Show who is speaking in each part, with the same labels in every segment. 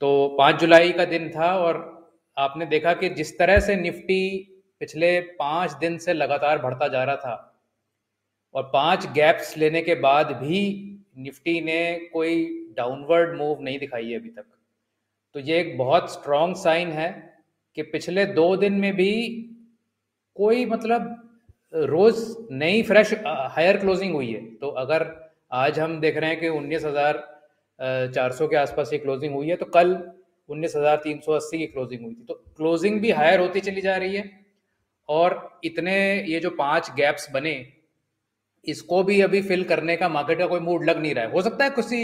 Speaker 1: तो 5 जुलाई का दिन था और आपने देखा कि जिस तरह से निफ्टी पिछले 5 दिन से लगातार बढ़ता जा रहा था और 5 गैप्स लेने के बाद भी निफ्टी ने कोई डाउनवर्ड मूव नहीं दिखाई है अभी तक। तो ये एक बहुत स्ट्रॉन्ग साइन है कि पिछले 2 दिन में भी कोई मतलब रोज नई फ्रेश हायर क्लोजिंग हुई है। तो अगर आज हम देख रहे हैं कि 19,400 के आसपास की क्लोजिंग हुई है, तो कल 19,380 की क्लोजिंग हुई थी। तो क्लोजिंग भी हायर होती चली जा रही है और इतने ये जो 5 गैप्स बने, इसको भी अभी फिल करने का मार्केट का कोई मूड लग नहीं रहा है। हो सकता है किसी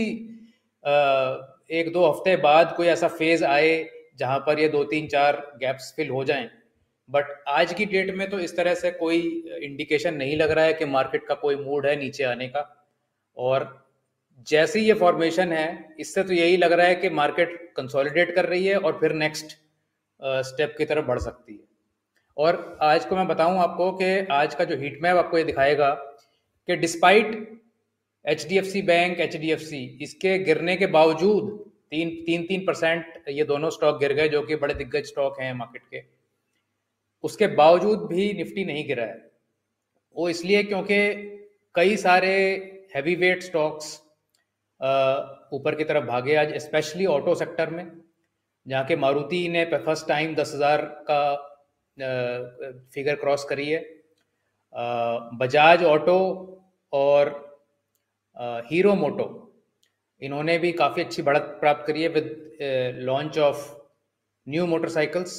Speaker 1: 1-2 हफ्ते बाद कोई ऐसा फेज आए जहां पर ये 2-3-4 गैप्स फिल हो जाएं, बट आज की डेट में तो इस तरह से कोई इंडिकेशन नहीं लग रहा है कि मार्केट का कोई मूड है नीचे आने का। और जैसी ये फॉर्मेशन है, इससे तो यही लग रहा है कि मार्केट कंसोलिडेट कर रही है और फिर नेक्स्ट स्टेप की तरफ बढ़ सकती है। और आज को मैं बताऊं आपको कि आज का जो हीट मैप आपको ये दिखाएगा कि डिस्पाइट HDFC बैंक, HDFC इसके गिरने के बावजूद 3% ये दोनों स्टॉक गिर गए, जो कि बड़े दिग्गज स्टॉक हैं मार्केट के। उसके बावजूद भी निफ्टी नहीं गिरा है। वो इसलिए क्योंकि कई सारे हैवी वेट स्टॉक्स ऊपर की तरफ भागे आज, स्पेशली ऑटो सेक्टर में, जहाँ के मारुति ने फर्स्ट टाइम 10,000 का फिगर क्रॉस करी है। बजाज ऑटो और हीरो मोटो, इन्होंने भी काफ़ी अच्छी बढ़त प्राप्त करी है with launch of new motorcycles.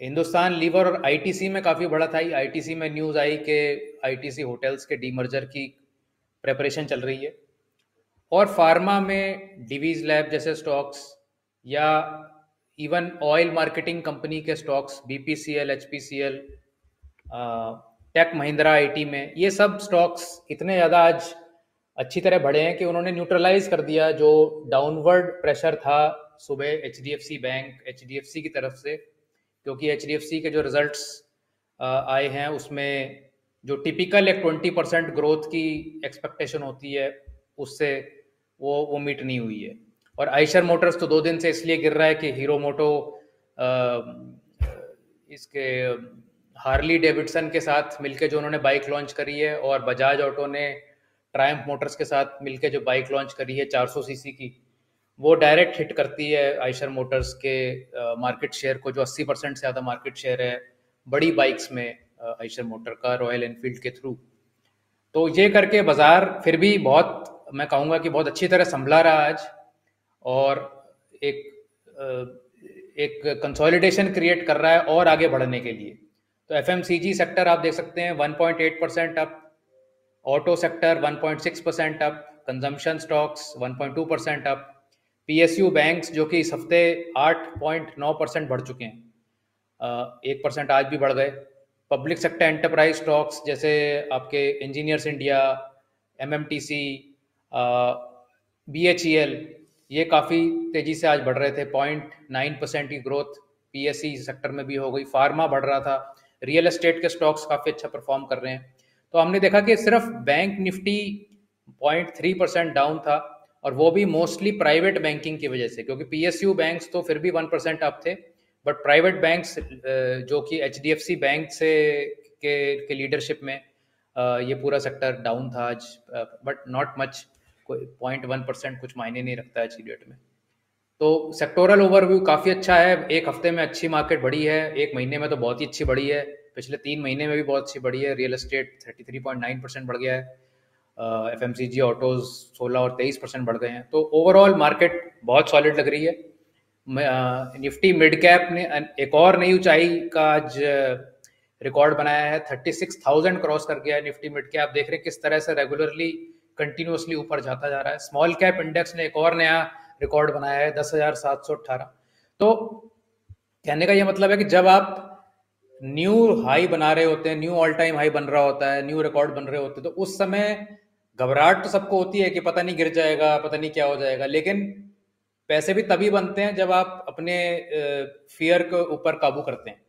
Speaker 1: Hindustan Lever और ITC में काफ़ी बढ़त आई। ITC में न्यूज़ आई कि ITC होटल्स के डीमर्जर की प्रेपरेशन चल रही है। और फार्मा में डिवीज लैब जैसे स्टॉक्स या इवन ऑयल मार्केटिंग कंपनी के stocks, BPCL, HPCL, tech Mahindra IT में, ये सब स्टॉक्स इतने ज़्यादा आज अच्छी तरह बढ़े हैं कि उन्होंने न्यूट्रलाइज कर दिया जो डाउनवर्ड प्रेशर था सुबह HDFC बैंक, HDFC की तरफ से। क्योंकि HDFC के जो रिजल्ट्स आए हैं उसमें जो टिपिकल एक 20% ग्रोथ की एक्सपेक्टेशन होती है, उससे वो मीट नहीं हुई है। और आइशर मोटर्स तो 2 दिन से इसलिए गिर रहा है कि हीरो मोटो इसके हार्ली डेविडसन के साथ मिलके जो उन्होंने बाइक लॉन्च करी है, और बजाज ऑटो ने ट्रायम्फ मोटर्स के साथ मिलके जो बाइक लॉन्च करी है 400 सीसी की, वो डायरेक्ट हिट करती है आइशर मोटर्स के मार्केट शेयर को, जो 80% से ज़्यादा मार्केट शेयर है बड़ी बाइक्स में आइशर मोटर का रॉयल एनफील्ड के थ्रू। तो ये करके बाजार फिर भी बहुत, मैं कहूँगा कि बहुत अच्छी तरह संभला रहा आज, और एक एक कंसोलिडेशन क्रिएट कर रहा है और आगे बढ़ने के लिए। तो FMCG सेक्टर आप देख सकते हैं 1.8% up, auto sector 1.6% up, consumption stocks 1.2% up, PSU banks जो कि इस हफ्ते 8.9% बढ़ चुके हैं, 1% आज भी बढ़ गए। पब्लिक सेक्टर एंटरप्राइज स्टॉक्स जैसे आपके इंजीनियर्स इंडिया, MMTC, BHEL, ये काफ़ी तेज़ी से आज बढ़ रहे थे। 0.9% की ग्रोथ PSE सेक्टर में भी हो गई। फार्मा बढ़ रहा था। रियल एस्टेट के स्टॉक्स काफ़ी अच्छा परफॉर्म कर रहे हैं। तो हमने देखा कि सिर्फ बैंक निफ्टी 0.3% डाउन था, और वो भी मोस्टली प्राइवेट बैंकिंग की वजह से, क्योंकि PSU बैंक्स तो फिर भी 1% अप थे, बट प्राइवेट बैंक्स जो कि HDFC बैंक से के लीडरशिप में ये पूरा सेक्टर डाउन था आज, बट नॉट मच, कोई 0.1% कुछ मायने नहीं रखता है आज की डेट में। तो सेक्टोरल ओवरव्यू काफ़ी अच्छा है। एक हफ्ते में अच्छी मार्केट बढ़ी है, एक महीने में तो बहुत ही अच्छी बढ़ी है, पिछले 3 महीने में भी बहुत अच्छी बढ़ी है। रियल एस्टेट 33.9% बढ़ गया है, FMCG ऑटोज 16 और 23% बढ़ गए हैं। तो ओवरऑल मार्केट बहुत सॉलिड लग रही है। निफ्टी मिड कैप ने एक और नई ऊंचाई का आज रिकॉर्ड बनाया है, 36,000 क्रॉस कर गया है निफ्टी मिड कैप। देख रहे हैं किस तरह से रेगुलरली कंटिन्यूसली ऊपर जाता जा रहा है। स्मॉल कैप इंडेक्स ने एक और नया रिकॉर्ड बनाया है, 10,718। तो कहने का ये मतलब है कि जब आप न्यू हाई बना रहे होते हैं, न्यू ऑल टाइम हाई बन रहा होता है, न्यू रिकॉर्ड बन रहे होते हैं, तो उस समय घबराहट तो सबको होती है कि पता नहीं गिर जाएगा, पता नहीं क्या हो जाएगा। लेकिन पैसे भी तभी बनते हैं जब आप अपने फियर के ऊपर काबू करते हैं।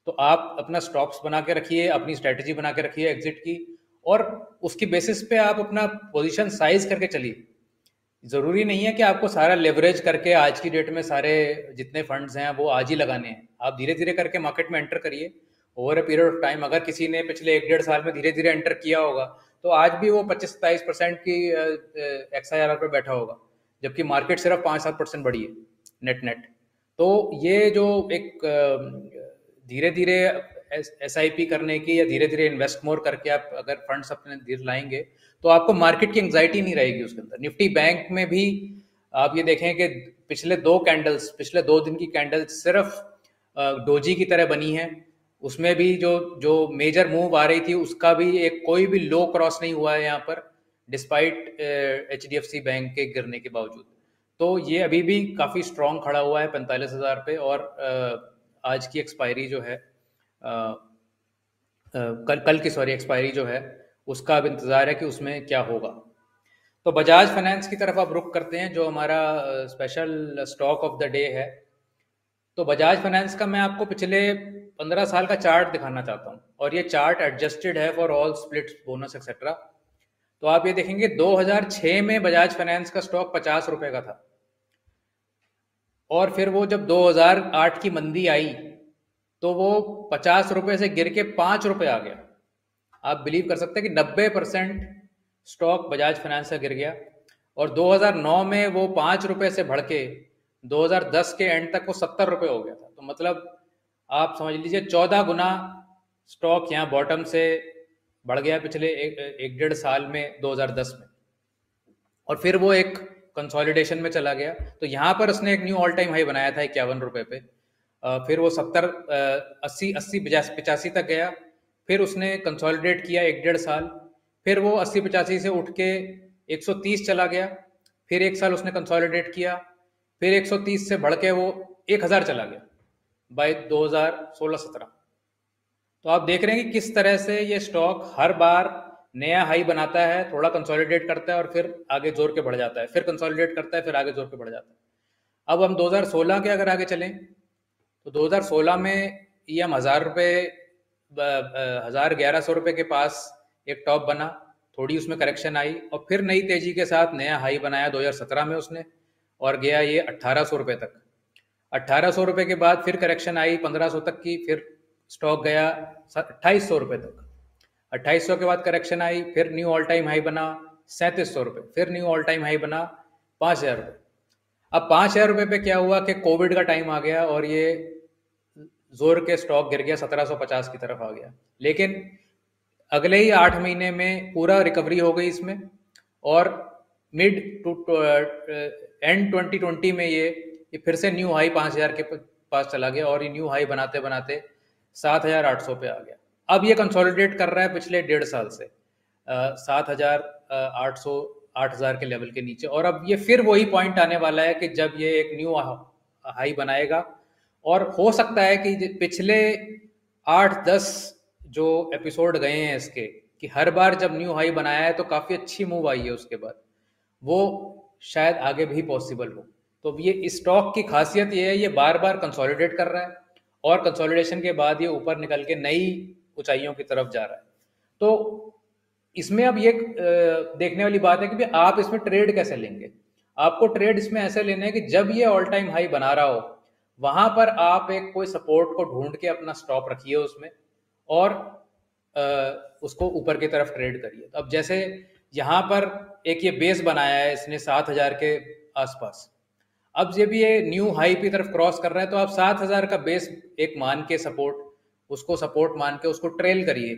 Speaker 1: तो आप अपना स्टॉप्स बना के रखिए, अपनी स्ट्रेटेजी बना के रखिए एग्जिट की, और उसकी बेसिस पे आप अपना पोजीशन साइज करके चलिए। ज़रूरी नहीं है कि आपको सारा लेवरेज करके आज की डेट में सारे जितने फंड्स हैं वो आज ही लगाने हैं। आप धीरे धीरे करके मार्केट में एंटर करिए over a period of time. अगर किसी ने पिछले 1 डेढ़ साल में धीरे धीरे एंटर किया होगा तो आज भी वो 25-27% की XIRR पे बैठा होगा, जबकि मार्केट सिर्फ 5-7% बढ़ी है नेट नेट। तो ये जो एक धीरे धीरे SIP करने की या धीरे धीरे इन्वेस्ट मोर करके आप अगर फंड्स अपने धीरे लाएंगे तो आपको मार्केट की एंग्जाइटी नहीं रहेगी उसके अंदर। निफ्टी बैंक में भी आप ये देखें कि पिछले 2 दिन की कैंडल्स सिर्फ डोजी की तरह बनी है। उसमें भी जो जो मेजर मूव आ रही थी उसका भी एक कोई भी लो क्रॉस नहीं हुआ है यहाँ पर, डिस्पाइट HDFC बैंक के गिरने के बावजूद। तो ये अभी भी काफ़ी स्ट्रॉन्ग खड़ा हुआ है 45,000 पे। और आज की एक्सपायरी जो है कल कल की सॉरी एक्सपायरी जो है उसका अब इंतज़ार है कि उसमें क्या होगा। तो बजाज फाइनेंस की तरफ आप रुख करते हैं जो हमारा special stock of the day है। तो बजाज फाइनेंस का मैं आपको पिछले 15 साल का चार्ट दिखाना चाहता हूँ, और ये चार्ट एडजस्टेड है for all splits bonus etcetera. तो आप ये देखेंगे 2006 में बजाज फाइनेंस का स्टॉक 50 रुपए का था, और फिर वो जब 2008 की मंदी आई तो वो 50 रुपए से गिर के 5 रुपए आ गया। आप बिलीव कर सकते हैं कि 90% स्टॉक बजाज फाइनेंस का गिर गया। और 2009 में वो 5 रुपए से बढ़ के 2010 के एंड तक वो 70 रुपए हो गया था। तो मतलब आप समझ लीजिए 14 गुना स्टॉक यहाँ बॉटम से बढ़ गया पिछले एक डेढ़ साल में 2010 में। और फिर वो एक कंसोलिडेशन में चला गया। तो यहाँ पर उसने एक न्यू ऑल टाइम हाई बनाया था 51 रुपए पे। फिर वो 70 80 80 85 तक गया। फिर उसने कंसोलिडेट किया एक डेढ़ साल। फिर वो 80-85 से उठ के 130 चला गया। फिर एक साल उसने कंसोलिडेट किया। फिर 130 से बढ़ के वो 1000 चला गया बाय 2016-17। तो आप देख रहे हैं कि किस तरह से ये स्टॉक हर बार नया हाई बनाता है, थोड़ा कंसोलिडेट करता है और फिर आगे जोर के बढ़ जाता है, फिर कंसोलिडेट करता है, फिर आगे जोर के बढ़ जाता है। अब हम 2016 के अगर आगे चलें तो 2016 में ये हम 1,1100 रुपये के पास एक टॉप बना, थोड़ी उसमें करेक्शन आई और फिर नई तेजी के साथ नया हाई बनाया 2017 में उसने, और गया ये 1,800 रुपये तक। 1,800 रुपये के बाद फिर करेक्शन आई 1,500 तक की, फिर स्टॉक गया 2,800 रुपये तक। 2,800 के बाद करेक्शन आई, फिर न्यू ऑल टाइम हाई बना 3,700 रुपये, फिर न्यू ऑल टाइम हाई बना 5,000 रुपये। अब 5,000 रुपये पे क्या हुआ कि कोविड का टाइम आ गया और ये जोर के स्टॉक गिर गया 1,750 की तरफ आ गया। लेकिन अगले ही 8 महीने में पूरा रिकवरी हो गई इसमें, और मिड टू एंड 2020 में ये फिर से न्यू हाई 5,000 के पास चला गया, और ये न्यू हाई बनाते बनाते 7,800 पे आ गया। अब ये कंसोलिडेट कर रहा है पिछले 1.5 साल से 7,800 8,000 के लेवल के नीचे। और अब ये फिर वही पॉइंट आने वाला है कि जब ये एक न्यू हाई बनाएगा, और हो सकता है कि पिछले 8-10 जो एपिसोड गए हैं इसके, कि हर बार जब न्यू हाई बनाया है तो काफ़ी अच्छी मूव आई है उसके बाद, वो शायद आगे भी पॉसिबल हो। तो ये स्टॉक की खासियत ये है, ये बार बार कंसोलिडेट कर रहा है और कंसोलिडेशन के बाद ये ऊपर निकल के नई ऊंचाइयों की तरफ जा रहा है। तो इसमें अब ये देखने वाली बात है कि भाई आप इसमें ट्रेड कैसे लेंगे। आपको ट्रेड इसमें ऐसे लेने हैं कि जब ये ऑल टाइम हाई बना रहा हो वहां पर आप एक कोई सपोर्ट को ढूंढ के अपना स्टॉप रखिए उसमें, और उसको ऊपर की तरफ ट्रेड करिए। तो अब जैसे यहाँ पर एक ये बेस बनाया है इसने 7,000 के आसपास, अब जब ये न्यू हाई की तरफ क्रॉस कर रहा है तो आप 7,000 का बेस एक मान के उसको सपोर्ट मान के उसको ट्रेल करिए,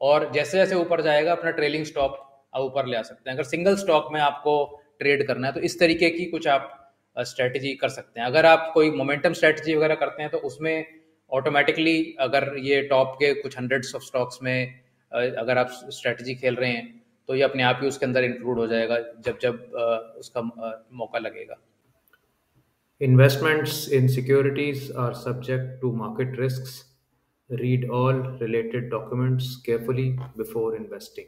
Speaker 1: और जैसे जैसे ऊपर जाएगा अपना ट्रेलिंग स्टॉप आप ऊपर ले आ सकते हैं। अगर सिंगल स्टॉक में आपको ट्रेड करना है तो इस तरीके की कुछ आप स्ट्रेटजी कर सकते हैं। अगर आप कोई मोमेंटम स्ट्रेटजी वगैरह करते हैं तो उसमें ऑटोमेटिकली अगर ये टॉप के कुछ हंड्रेड्स ऑफ स्टॉक्स में अगर आप स्ट्रेटजी खेल रहे हैं तो ये अपने आप ही उसके अंदर इंक्लूड हो जाएगा जब जब उसका मौका लगेगा।
Speaker 2: Investments in securities are subject to market risks. Read all related documents carefully before investing.